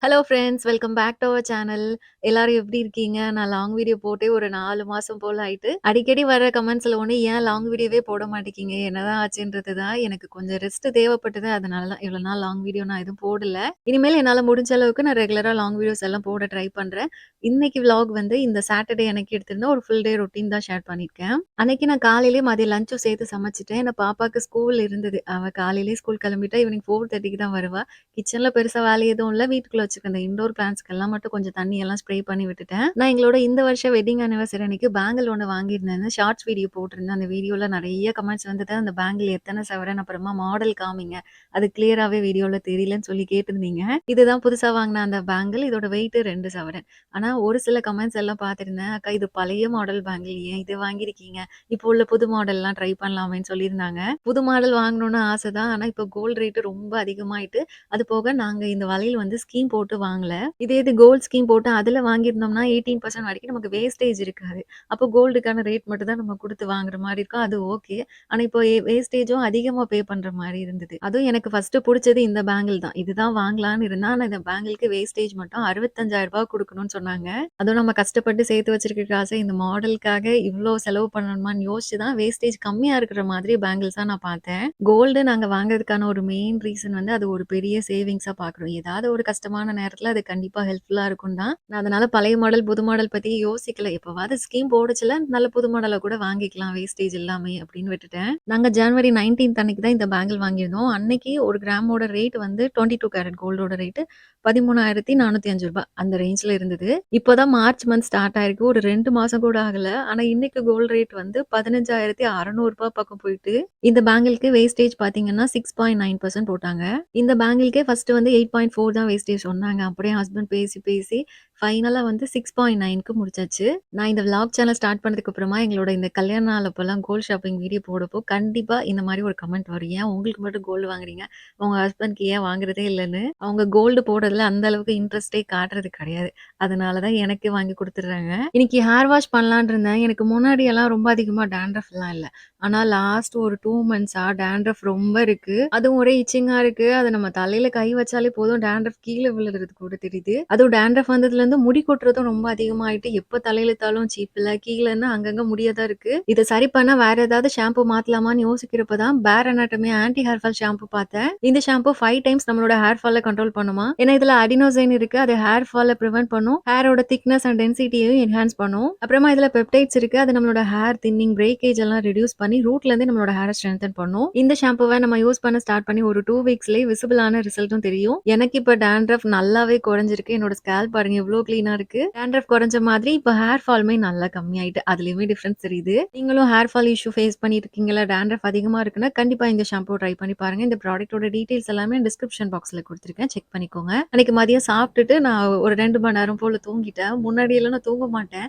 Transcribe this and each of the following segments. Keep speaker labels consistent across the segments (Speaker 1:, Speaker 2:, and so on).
Speaker 1: Hello friends, welcome back to our channel. எல்லாரும் எப்படி இருக்கீங்க? நான் லாங் வீடியோ போட்டே ஒரு 4 மாசம் போல ஆயிட்டு. அடிக்கடி வர கமெண்ட்ஸ்ல ஒண்ணு ஏன் லாங் வீடியோவே போட மாட்டேங்கிறீங்க? என்னதான் ஆச்சுன்றது தான். எனக்கு கொஞ்சம் ரெஸ்ட் தேவைப்பட்டது. அதனால தான் இவ்வளோ நாள் லாங் வீடியோ நான் எதுவும் போடல. இனிமேல் என்னால முடிஞ்ச அளவுக்கு நான் ரெகுலரா லாங் வீடியோஸ் எல்லாம் போட ட்ரை பண்றேன். இன்னைக்கு விளாக் வந்து இந்த சாட்டர்டே அன்னைக்கு எடுத்திருந்த ஒரு ஃபுல் டே ரொட்டீன் தான் ஷேர் பண்ணியிருக்கேன். அன்னைக்கு நான் காலையிலேயே மதியம் லஞ்சும் சேர்த்து சமைச்சுட்டேன். ஏன்னா பாப்பாக்கு ஸ்கூல் இருந்தது. அவ காலையிலேயே ஸ்கூல் கிளம்பிட்டா ஈவினிங் 4:30க்கு தான் வருவா. கிச்சன்ல பெருசா வேலை எதுவும் இல்ல. வீட்டுக்குள்ள வச்சுருக்க இந்த இன்டோர் பிளான்ட்ஸ்க்கெல்லாம் மட்டும் கொஞ்சம் தண்ணி எல்லாம் ஸ்ப்ரே பண்ணி விட்டுட்டேன். நான் எங்களோட இந்த வருஷம் வெட்டிங் அனிவர்சரி அன்னைக்கு பேங்கிள் ஒண்ணு வாங்கியிருந்தேன்னு ஷார்ட்ஸ் வீடியோ போட்டிருந்தேன். அந்த வீடியோல நெறைய கமெண்ட்ஸ் வந்தது. அந்த பேங்கிள் எத்தன சவரன், அப்புறமா மாடல் காமிங்க. அது கிளியராவே வீடியோல தெரியலன்னு சொல்லி கேட்டிருந்தீங்க. இதுதான் புதுசா வாங்குன அந்த பேங்கிள். இதோட வெயிட் 2 சவரன். ஆனா ஒரு சில கமெண்ட்ஸ் எல்லாம் பார்த்திருந்தேன். "அக்கா இது பழைய மாடல் பேங்கிள் ஏன் இது வாங்கியிருக்கீங்க? இப்போ உள்ள புது மாடல்லாம் ட்ரை பண்ணலாமேன்னு" சொல்லியிருந்தாங்க. புது மாடல் வாங்கணும்னு ஆசை தான். ஆனா இப்போ கோல்ட் ரேட் ரொம்ப அதிகமாயிட்டு அது போக நாங்க இந்த வளையல் வந்து ஸ்கீம் போட்டு வாங்கல. இதே இது கோல்ட் ஸ்கீம் போட்டு அதுல வாங்கியிருந்தோம்னா 18% வரைக்கும் நமக்கு வேஸ்டேஜ் இருக்காது. அப்போ கோல்டுக்கான ரேட் மட்டும் தான் நம்ம குடுத்து வாங்குற மாரி இருக்கும். அது ஓகே. ஆனா இப்போ வேஸ்டேஜும் அதிகமா பே பண்ற மாரி இருந்தது. அதுவும் எனக்கு ஃபர்ஸ்ட்டு புடிச்சது இந்த பேங்கிள் தான். இதுதான் வாங்கலான்னு இருந்தேன். ஆனா இந்த பேங்கிள்க்கு வேஸ்டேஜ் மட்டும் ரூ. 65,000 குடுக்கணும்னு சொன்னாங்க. அதுவும் நம்ம கஷ்டப்பட்டு சேர்த்து வச்சிருக்க காச இந்த மாடலுக்காக இவ்ளோ செலவு பண்ணணுமான்னு யோசிச்சு தான் வேஸ்டேஜ் கம்மியா இருக்கிற மாதிரி பேங்கிள்ஸா நான் பார்த்தேன். கோல்டு நாங்க வாங்குறதுக்கான ஒரு மெயின் ரீசன் வந்து அது ஒரு பெரிய சேவிங்ஸா பார்க்குறோம். ஏதாவது ஒரு கஷ்டமான நேரத்துல அது கண்டிப்பா ஹெல்ப்ஃபுல்லா இருக்கும் தான். நான் அதனால பழைய மாடல், புது மாடல் பத்தி யோசிக்கல. எப்பவாவது ஸ்கீம் போடுச்சுல, நல்ல புது மாடலா கூட வாங்கிக்கலாம் வேஸ்டேஜ் இல்லாமயே அப்படின்னு விட்டுட்டேன். நாங்க ஜனவரி 19த் அன்னைக்கு தான் இந்த பேங்கிள் வாங்கியிருந்தோம். அன்னைக்கு 1 கிராமோட ரேட் வந்து 22 கேரட் கோல்டோட ரேட் ரூ. 13,405 அந்த ரேஞ்ச்ல இருந்தது. இப்போதான் மார்ச் மந்த் ஸ்டார்ட் ஆயிருக்கு. ஒரு 2 மாசம் கூட ஆகல. ஆனா இன்னைக்கு கோல்ட் ரேட் வந்து ரூ. 15,600 பக்கம் போயிட்டு, இந்த பேங்கிள்க்கு வேஸ்டேஜ் பார்த்தீங்கன்னா 6.9% போட்டாங்க. இந்த பேங்கிள்க்கே ஃபர்ஸ்ட்டு வந்து 8.4 தான் வேஸ்டேஜ் சொன்னாங்க. அப்படியே என் ஹஸ்பண்ட் பேசி, பேசி ஃபைனலா வந்து 6.9க்கு முடிச்சாச்சு. நான் இந்த விளாக் சேனல் ஸ்டார்ட் பண்ணதுக்கு அப்புறமா எங்களோட இந்த கல்யாண நாள் அப்போலாம் கோல்ட் ஷாப்பிங் வீடியோ போடப்போ, கண்டிப்பா இந்த மாரி ஒரு கமெண்ட் வரும். "ஏன் உங்களுக்கு மட்டும் கோல்டு வாங்குறீங்க? உங்க ஹஸ்பண்ட்க்கு ஏன் வாங்குறதே இல்லன்னு?" அவங்க கோல்டு போடுறதுல அந்த அளவுக்கு இன்ட்ரெஸ்ட்டே காட்டுறது கிடையாது. அதனால தான் எனக்கு வாங்கி குடுத்துடுறாங்க. இன்னைக்கு ஹேர் வாஷ் பண்ணலான்னு இருந்தேன். எனக்கு முன்னாடியெல்லாம் ரொம்ப அதிகமா டாண்ட்ரஃப்லாம் இல்ல. ஆனா லாஸ்ட் ஒரு 2 மந்த்ஸா டாண்ட்ரஃப் ரொம்ப இருக்கு. அதுவும் ஒரே இச்சிங்கா இருக்கு. அத நம்ம தலையில கை வச்சாலே போதும் டாண்ட்ரஃப் கீழ விழுறது கூட தெரியுது. அதுவும் டாண்ட்ரஃப் வந்ததுலேருந்து முடி கொட்டுறதும் ரொம்ப அதிகமாயிட்டு, எப்ப தலையில இழுத்தாலும் சீப்புல, கீழன்னு அங்கங்க முடியா தான் இருக்கு. இத சரி பண்ண வேற ஏதாவது ஷாம்பு மாத்தலாமான்னு யோசிக்கிறப்ப தான் பேர் anatomy anti hair fall shampoo பார்த்தேன். இந்த ஷாம்பு 5 டைம்ஸ் நம்மளோட ஹேர் ஃபால கண்ட்ரோல் பண்ணுமா. ஏன்னா இதுல அடினோசைன் இருக்கு. அது ஹேர் ஃபால பிரிவென்ட் பண்ணும். ஹேரோட திக்னஸ் அண்ட் டென்சிட்டியையும் என்ஹான்ஸ் பண்ணும். அப்புறமா இதுல பெப்டைட்ஸ் இருக்கு. அது நம்மளோட ஹேர் தின்னிங், பிரேக்கேஜ் எல்லாம் ரெடியூஸ் பண்ணி ரூட்ல இருந்தே நம்மளோட ஹேர ஸ்ட்ரென்தன் பண்ணும். இந்த ஷாம்புவ நம்ம யூஸ் பண்ண ஸ்டார்ட் பண்ணி ஒரு 2 வீக்ஸ்லயே விசிபிளான ரிசல்ட்டும் தெரியும். எனக்கு இப்ப டாண்ட்ரஃப் நல்லாவே குறைஞ்சிருக்கு. என்னோட ஸ்கேல்ப் பாருங்க எவ்ளோ கிளீனா இருக்கு. டாண்ட்ரஃப் குறைஞ்ச மாதிரி இப்ப ஹேர் ஃபாலுமே நல்லா கம்மியாயிட்டு. அதுலயுமே டிஃபரன்ஸ் தெரியுது. நீங்களும் ஹேர் ஃபால் இஷ்யூ ஃபேஸ் பண்ணிட்டு இருக்கீங்களா? டாண்ட்ரஃப் அதிகமா இருக்குன்னா, கண்டிப்பா இந்த ஷாம்பு ட்ரை பண்ணி பாருங்க. இந்த ப்ராடக்ட்டோட டீட்டெயில்ஸ் எல்லாமே டிஸ்கிரிப்ஷன் பாக்ஸ்ல குடுத்துருக்கேன். செக் பண்ணிக்கோங்க. அன்னைக்கு மதியம் சாப்பிட்டுட்டு நான் ஒரு 2 மணி நேரம் போல தூங்கிட்டேன். முன்னாடியெல்லாம் நான் தூங்க மாட்டேன்.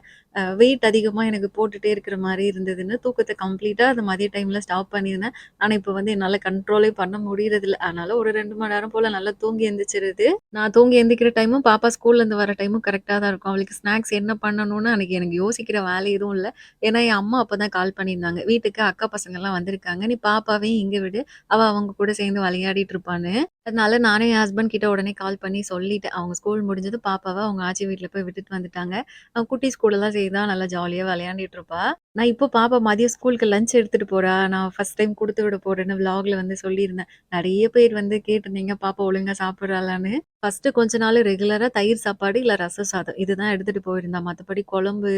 Speaker 1: வெயிட் அதிகமா எனக்கு போட்டுட்டே இருக்கிற மாரி இருந்ததுன்னு, தூக்கத்த கம்ப்ளீட்டா அந்த மதிய டைம்ல ஸ்டாப் பண்ணியிருந்தேன். ஆனா, இப்ப வந்து என்னால கண்ட்ரோலே பண்ண முடியறதில்ல. அதனால ஒரு 2 மணி நேரம் போல நல்லா தூங்கி எந்திரிச்சிருது. நான் தூங்கி எந்திரிக்கிற டைமும், பாப்பா ஸ்கூல்லேருந்து வர டைமும் கரெக்ட்டா தான் இருக்கும். அவளுக்கு ஸ்நாக்ஸ் என்ன பண்ணணும்னு அன்னைக்கு எனக்கு யோசிக்கிற வேலை எதுவும் இல்ல. ஏன்னா, என் அம்மா அப்பதான் கால் பண்ணியிருந்தாங்க. வீட்டுக்கு அக்கா பசங்கலாம் வந்திருக்காங்க. நீ பாப்பாவையும் இங்க விடு. அவ அவங்க கூட சேர்ந்து விளையாடிட்டு இருப்பான்னு. அதனால நானும் என் ஹஸ்பண்ட் கிட்ட உடனே கால் பண்ணி சொல்லிட்டேன். அவங்க ஸ்கூல் முடிஞ்சதும் பாப்பாவ அவங்க ஆச்சி வீட்ல போய் விட்டுட்டு வந்துட்டாங்க. குட்டீஸ் கூடலாம் சேர்ந்தா நல்லா ஜாலியா விளையாண்டுட்டு இருப்பா. நான் இப்போ பாப்பா மதியம் ஸ்கூலுக்கு லஞ்ச் எடுத்துட்டு போறா. நான் ஃபர்ஸ்ட் டைம் குடுத்து விட போறேன்னு விளாக்ல வந்து சொல்லியிருந்தேன். நெறைய பேர் வந்து கேட்டிருந்தீங்க, பாப்பா ஒழுங்கா சாப்பிடுறாளான்னு. ஃபர்ஸ்ட்டு கொஞ்ச நாள் ரெகுலரா தயிர் சாப்பாடு, இல்ல ரசம் சாதம் இதுதான் எடுத்துட்டு போயிருந்தா. மத்தபடி குழம்பு,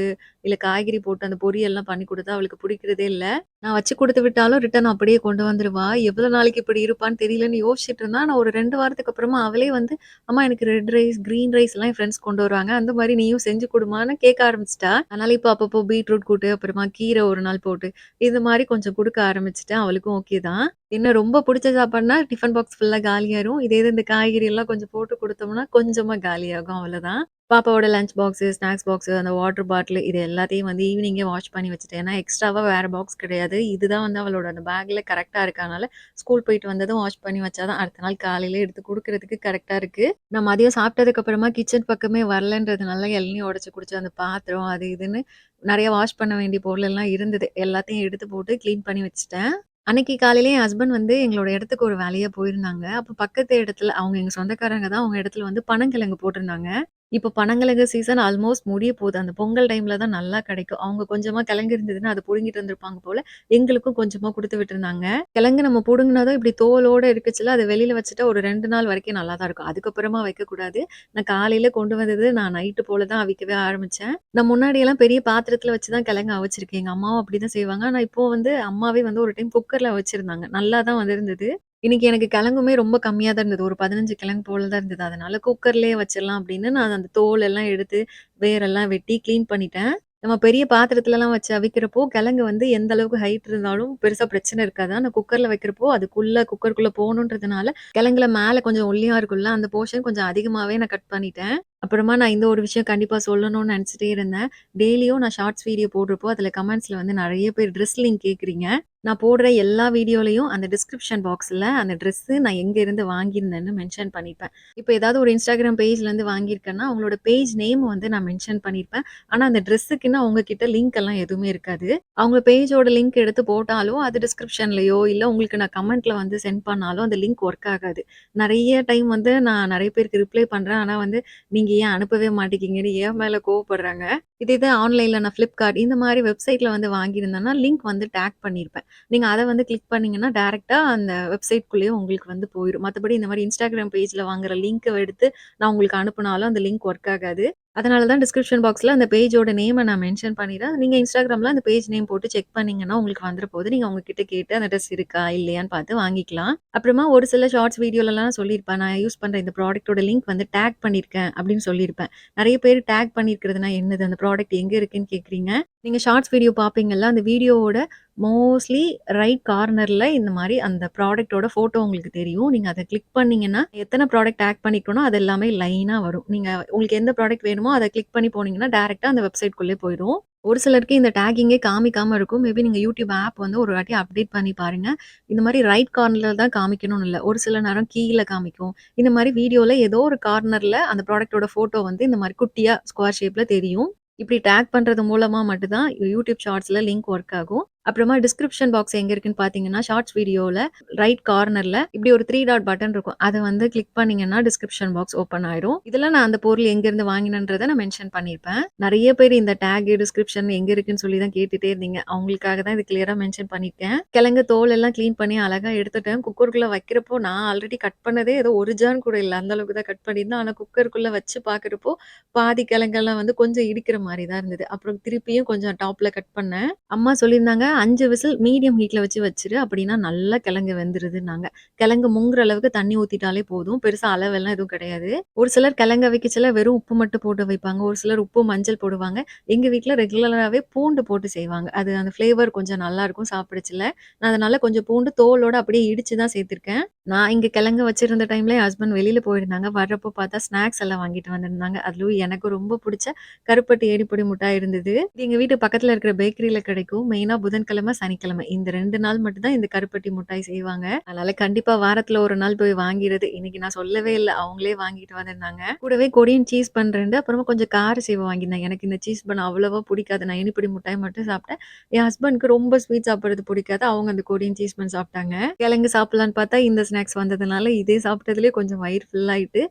Speaker 1: இல்ல காய்கறி போட்டு அந்த பொரியல்லாம் பண்ணி குடுத்தா அவளுக்கு பிடிக்கிறதே இல்ல. நான் வச்சு குடுத்து விட்டாலும் ரிட்டர்ன் அப்படியே கொண்டு வந்துருவா. எவ்வளோ நாளைக்கு இப்படி இருப்பான்னு தெரியலன்னு யோசிச்சுட்டு இருந்தா. நான் ஒரு 2 வாரத்துக்கு அப்புறமா அவளே வந்து, "அம்மா எனக்கு ரெட் ரைஸ், கிரீன் ரைஸ்லாம் என் ஃப்ரெண்ட்ஸ் கொண்டு வருவாங்க. அந்த மாரி நீயும் செஞ்சு குடுமான்னு" கேட்க ஆரம்பிச்சுட்டா. அதனால இப்போ அப்பப்போ பீட்ரூட் கூட்டு, அப்புறமா கீரை ஒரு நாள் போட்டு, இது மாரி கொஞ்சம் குடுக்க ஆரம்பிச்சுட்டேன். அவளுக்கும் ஓகே தான். என்ன ரொம்ப புடிச்ச சாப்பாடுனா, டிஃபன் பாக்ஸ் ஃபுல்லா காலியாயிரும். இதே இது இந்த காய்கறி எல்லாம் கொஞ்சம் போட்டு குடுத்தோம்னா, கொஞ்சமா காலியாகும் அவ்வளோதான். பாப்பாவோட லஞ்ச் பாக்ஸு, ஸ்நாக்ஸ் பாக்ஸு, அந்த வாட்டர் பாட்டிலு இது எல்லாத்தையும் வந்து ஈவினிங்கே வாஷ் பண்ணி வச்சுட்டேன். ஏன்னா, எக்ஸ்ட்ராவா வேற பாக்ஸ் கிடையாது. இதுதான் வந்து அவளோட அந்த பேக்ல கரெக்ட்டா இருக்கனால, ஸ்கூல் போயிட்டு வந்ததும் வாஷ் பண்ணி வச்சா தான் அடுத்த நாள் காலையில எடுத்து குடுக்குறதுக்கு கரெக்ட்டா இருக்கு. நான் மதியம் சாப்பிட்டதுக்கு அப்புறமா கிச்சன் பக்கமே வரலன்றதுனால இளநீ உடைச்சு குடிச்ச அந்த பாத்திரம், அது இதுன்னு நெறைய வாஷ் பண்ண வேண்டிய பொருளெல்லாம் இருந்தது. எல்லாத்தையும் எடுத்து போட்டு கிளீன் பண்ணி வச்சுட்டேன். அன்னைக்கு காலையில என் ஹஸ்பண்ட் வந்து எங்களோட இடத்துக்கு ஒரு வேலையா போயிருந்தாங்க. அப்ப பக்கத்து இடத்துல அவங்க எங்க சொந்தக்காரங்க தான். அவங்க இடத்துல வந்து பனங்கிழங்கு போட்டிருந்தாங்க. இப்ப பனங்கிழங்கு சீசன் ஆல்மோஸ்ட் முடிய போது. அந்த பொங்கல் டைம்ல தான் நல்லா கிடைக்கும். அவங்க கொஞ்சமா கிழங்கு இருந்ததுன்னா, அத புடுங்கிட்டு வந்திருப்பாங்க போல. எங்களுக்கும் கொஞ்சமா குடுத்து விட்டுருந்தாங்க. கிழங்கு நம்ம புடுங்குனதும் இப்படி தோலோட இருக்குச்சுல, அத வெளியில வச்சுட்டா ஒரு 2 நாள் வரைக்கும் நல்லா தான் இருக்கும். அதுக்கப்புறமா வைக்கக்கூடாது. நான் காலையில கொண்டு வந்தது நான் நைட்டு போல தான் அவிக்கவே ஆரம்பிச்சேன். நான் முன்னாடியெல்லாம் பெரிய பாத்திரத்துல வச்சு தான் கிழங்கு அவிச்சிருக்கேன். எங்க அம்மாவும் அப்படிதான் செய்வாங்க. ஆனா இப்போ வந்து அம்மாவே வந்து ஒரு டைம் குக்கர்ல வச்சிருந்தாங்க. நல்லா தான் வந்திருந்தது. இன்னைக்கு எனக்கு கிழங்குமே ரொம்ப கம்மியா தான் இருந்தது. ஒரு 15 கிழங்கு போல தான் இருந்தது. அதனால குக்கர்லயே வச்சிரலாம் அப்படின்னு நான் அந்த தோல் எல்லாம் எடுத்து, வேரெல்லாம் வெட்டி கிளீன் பண்ணிட்டேன். நம்ம பெரிய பாத்திரத்துலலாம் வச்சு அவிக்கிறப்போ, கிழங்கு வந்து எந்த அளவுக்கு ஹைட் இருந்தாலும் பெருசா பிரச்சனை இருக்காது. ஆனா குக்கர்ல வைக்கிறப்போ, அதுக்குள்ள குக்கருக்குள்ள போகணுன்றதுனால, கிழங்குல மேல கொஞ்சம் ஒல்லியா இருக்கும்ல, அந்த போர்ஷன் கொஞ்சம் அதிகமாவே நான் கட் பண்ணிட்டேன். அப்புறமா நான் இந்த ஒரு விஷயம் கண்டிப்பா சொல்லணும்னு நெனச்சுட்டே இருந்தேன். டெய்லியும் நான் ஷார்ட்ஸ் வீடியோ போடுறப்போ, அதில கமெண்ட்ஸ்ல வந்து நெறைய பேர் ட்ரெஸ் லிங்க் கேட்குறீங்க. நான் போடுற எல்லா வீடியோலயும் அந்த டிஸ்கிரிப்ஷன் பாக்ஸ்ல அந்த ட்ரெஸ்ஸு நான் எங்க இருந்து வாங்கியிருந்தேன்னு மென்ஷன் பண்ணிப்பேன். இப்ப ஏதாவது ஒரு Instagram பேஜ்லேருந்து வாங்கியிருக்கேன்னா, அவங்களோட பேஜ் நேம் வந்து நான் மென்ஷன் பண்ணியிருப்பேன். ஆனா, அந்த ட்ரெஸ்ஸுக்குன்னு அவங்க கிட்ட லிங்க் எல்லாம் எதுவுமே இருக்காது. அவங்க பேஜோட லிங்க் எடுத்து போட்டாலும், அது டிஸ்கிரிப்ஷன்லயோ, இல்ல உங்களுக்கு நான் கமெண்ட்ல வந்து சென்ட் பண்ணாலும் அந்த லிங்க் ஒர்க் ஆகாது. நெறைய டைம் வந்து நான் நெறைய பேருக்கு ரிப்ளை பண்றேன். ஆனா வந்து, நீங்க ஏன் அனுப்பவே மாட்டேங்கிறீங்கன்னு என் மேல கோவப்படுறாங்க. இதே இது ஆன்லைன்ல நான் Flipkart இந்த மாரி வெப்சைட்ல வந்து வாங்கியிருந்தேன்னா, லிங்க் வந்து டேக் பண்ணியிருப்பேன். நீங்க அத வந்து கிளிக் பண்ணீங்கன்னா, டைரக்ட்டா அந்த வெப்சைட்குள்ளேயே உங்களுக்கு வந்து போயிரும். மத்தபடி இந்த மாரி Instagram பேஜ்ல வாங்குற லிங்க்க எடுத்து நான் உங்களுக்கு அனுப்புனாலும் அந்த லிங்க் ஒர்க் ஆகாது. அதனால தான் டிஸ்கிரிப்ஷன் பாக்ஸ்ல அந்த பேஜோட நேம நான் மென்ஷன் பண்ணிறேன். நீங்க Instagramல அந்த பேஜ் நேம் போட்டு செக் பண்ணீங்கன்னா, உங்களுக்கு வந்துற போது. நீங்க அவங்க கிட்ட கேட்டு அந்த ட்ரெஸ் இருக்கா? இல்லையான்னு பார்த்து வாங்கிக்கலாம். அப்புறமா ஒரு சில ஷார்ட்ஸ் வீடியோலலாம் சொல்லியிருப்பேன். நான் யூஸ் பண்ற இந்த ப்ராடக்ட்டோட லிங்க் வந்து டேக் பண்ணியிருக்கேன் அப்படின்னு சொல்லியிருப்பேன். நெறைய பேர் டேக் பண்ணியிருக்கிறதுனா என்னது? அந்த ப்ராடக்ட் எங்க இருக்குன்னு கேட்குறீங்க. நீங்க ஷார்ட்ஸ் வீடியோ பார்ப்பீங்கல்ல, அந்த வீடியோவோட மோஸ்ட்லி ரைட் கார்னர்ல இந்த மாரி அந்த ப்ராடக்ட்டோட ஃபோட்டோ உங்களுக்கு தெரியும். நீங்க அத கிளிக் பண்ணீங்கன்னா, எத்தன ப்ராடக்ட் டேக் பண்ணியிருக்கனோ அது எல்லாமே லைனா வரும். நீங்க உங்களுக்கு எந்த ப்ராடக்ட் வேணுமோ அத கிளிக் பண்ணி போனீங்கன்னா, டைரக்ட்டா அந்த வெப்சைட்குள்ளயே போயிரும். ஒரு சிலருக்கு இந்த டேக்கிங்கே காமிக்காம இருக்கும். மேபி நீங்க YouTube ஆப் வந்து ஒரு வாட்டி அப்டேட் பண்ணி பாருங்க. இந்த மாரி ரைட் கார்னர்ல தான் காமிக்கணும்னு இல்ல. ஒரு சில நேரம் கீழ காமிக்கும். இந்த மாரி வீடியோல ஏதோ ஒரு கார்னர்ல அந்த ப்ராடக்ட்டோட ஃபோட்டோ வந்து இந்த மாரி குட்டியா ஸ்கொயர் ஷேப்ல தெரியும். இப்படி டேக் பண்றது மூலமா மட்டும் தான் YouTube ஷார்ட்ஸ்ல லிங்க் ஒர்க் ஆகும். அப்புறமா டிஸ்கிரிப்ஷன் பாக்ஸ் எங்க இருக்குன்னு பார்த்தீங்கன்னா, ஷார்ட்ஸ் வீடியோல ரைட் கார்னர்ல இப்படி ஒரு 3 டாட் பட்டன் இருக்கும். அத வந்து கிளிக் பண்ணீங்கன்னா, டிஸ்கிரிப்ஷன் பாக்ஸ் ஓப்பன் ஆயிரும். இதுல நான் அந்த பொருள் எங்கேருந்து வாங்கினேன்றத நான் மென்ஷன் பண்ணியிருப்பேன். நெறைய பேர் இந்த டேக், டிஸ்கிரிப்ஷன் எங்க இருக்குன்னு சொல்லி தான் கேட்டுட்டே இருந்தீங்க. அவங்களுக்காக தான் இது கிளியரா மென்ஷன் பண்ணியிருக்கேன். கிழங்கு தோல் எல்லாம் கிளீன் பண்ணி அழகா எடுத்துட்டேன். குக்கருக்குள்ள வைக்கிறப்போ நான் ஆல்ரெடி கட் பண்ணதே ஏதோ ஒரு ஜான் கூட இல்ல. அந்த அளவுக்கு தான் கட் பண்ணியிருந்தேன். ஆனா குக்கருக்குள்ள வச்சு பார்க்குறப்போ, பாதி கிழங்கெல்லாம் வந்து கொஞ்சம் இடிக்கிற மாரி தான் இருந்தது. அப்புறம் திருப்பியும் கொஞ்சம் டாப்ல கட் பண்ணேன். அம்மா சொல்லியிருந்தாங்க, 5 விசில் மீடியம் ஹீட்ல வச்சு வச்சுரு. அப்படின்னா நல்லா கிழங்கு வெந்துருதுன்னாங்க. கிழங்கு முங்குற அளவுக்கு தண்ணி ஊத்திட்டாலே போதும். பெருசா அளவெல்லாம் எதுவும் கிடையாது. ஒரு சிலர் கிழங்க அவிக்கச்சல வெறும் உப்பு மட்டும் போட்டு வைப்பாங்க. ஒரு சிலர் உப்பு, மஞ்சள் போடுவாங்க. எங்க வீட்ல ரெகுலராவே பூண்டு போட்டு செய்வாங்க. அது அந்த ஃப்ளேவர் கொஞ்சம் நல்லாருக்கும் சாப்பிடச்சல. நான் அதனால கொஞ்சம் பூண்டு தோலோட அப்படியே இடிச்சு தான் சேர்த்துருக்கேன். நான் இங்க கிழங்கு வச்சிருந்த டைம்ல என் ஹஸ்பண்ட் வெளியில போயிருந்தாங்க. வர்றப்போ பார்த்தா ஸ்நாக்ஸ் எல்லாம் வாங்கிட்டு வந்திருந்தாங்க. அதுலயும் எனக்கு ரொம்ப புடிச்ச கருப்பட்டி ஏடிப்பொடி முட்டாய் இருந்தது. இது எங்க வீட்டு பக்கத்துல இருக்கிற பேக்கரியில கிடைக்கும். மெயினா புதன்கிழமை, சனிக்கிழமை இந்த 2 நாள் மட்டும் தான் இந்த கருப்பட்டி முட்டாய் செய்வாங்க. அதனால கண்டிப்பா வாரத்துல 1 நாள் போய் வாங்கிறது. இன்னைக்கு நான் சொல்லவே இல்ல. அவங்களே வாங்கிட்டு வந்திருந்தாங்க. கூடவே கொரியன் சீஸ் பன் 2 அப்புறமா கொஞ்சம் கார சேவ வாங்கியிருந்தேன். எனக்கு இந்த சீஸ் பன் அவ்வளவா புடிக்காது. நான் இனிப்பிடி முட்டாய் மட்டும் சாப்பிட்டேன். என் ஹஸ்பண்ட்க்கு ரொம்ப ஸ்வீட் சாப்பிடுறது புடிக்காது. அவங்க அந்த கொரியன் சீஸ் பன் சாப்பிட்டாங்க. கிழங்கு சாப்பிடலான்னு பார்த்தா இந்த ஸ்நாக்ஸ் வந்ததுனால இதே சாப்பிட்டதிலேயே கொஞ்சம் வயிறு ஃபுல் ஆயிட்டு,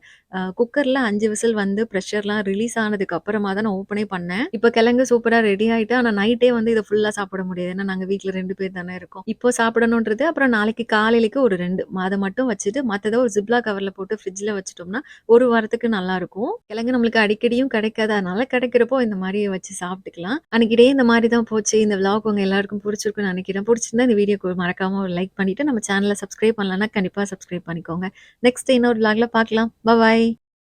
Speaker 1: குக்கர்ல 5 விசில் வந்து பிரஷர்லாம் ரிலீஸ் ஆனதுக்கு அப்புறமா தான் நான் ஓப்பனே பண்ணேன். இப்ப கிழங்கு சூப்பரா ரெடி ஆயிட்டு. ஆனா நைட்டே வந்து இத ஃபுல்லா சாப்பிட முடியாது. ஏன்னா நாங்க வீட்ல 2 பேர் தானே இருக்கோம். இப்போ சாப்பிடணுன்றது அப்புறம் நாளைக்கு காலையிலக்கு ஒரு 2 அத மட்டும் வச்சுட்டு மத்தத ஒரு ஜிப்லா கவர்ல போட்டு ஃப்ரிட்ஜ்ல வச்சுட்டோம்னா, 1 வாரத்துக்கு நல்லாருக்கும். கிழங்கு நம்மளுக்கு அடிக்கடியும் கிடைக்காது. அதனால கிடைக்கிறப்போ இந்த மாரி வச்சு சாப்பிட்டுக்கலாம். அன்னைக்கு டே இந்த மாரி தான் போச்சு. இந்த விளாக் உங்க எல்லாருக்கும் புடிச்சிருக்கும்னு நெனைக்கிறேன். புடிச்சிருந்தா இந்த வீடியோக்கு மறக்காம ஒரு லைக் பண்ணிட்டு நம்ம சேனல சப்ஸ்கிரைப் பண்ணலன்னா கண்டிப்பா சப்ஸ்கிரைப் பண்ணிக்கோங்க. நெக்ஸ்ட் இன்னொரு விளாக்ல பார்க்கலாம். பாய்.